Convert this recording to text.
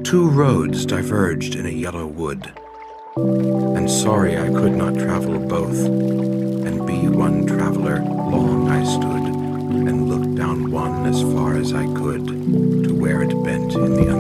Two roads diverged in a yellow wood, and sorry I could not travel both, and be one traveler. Long I stood, and looked down one as far as I could, to where it bent in the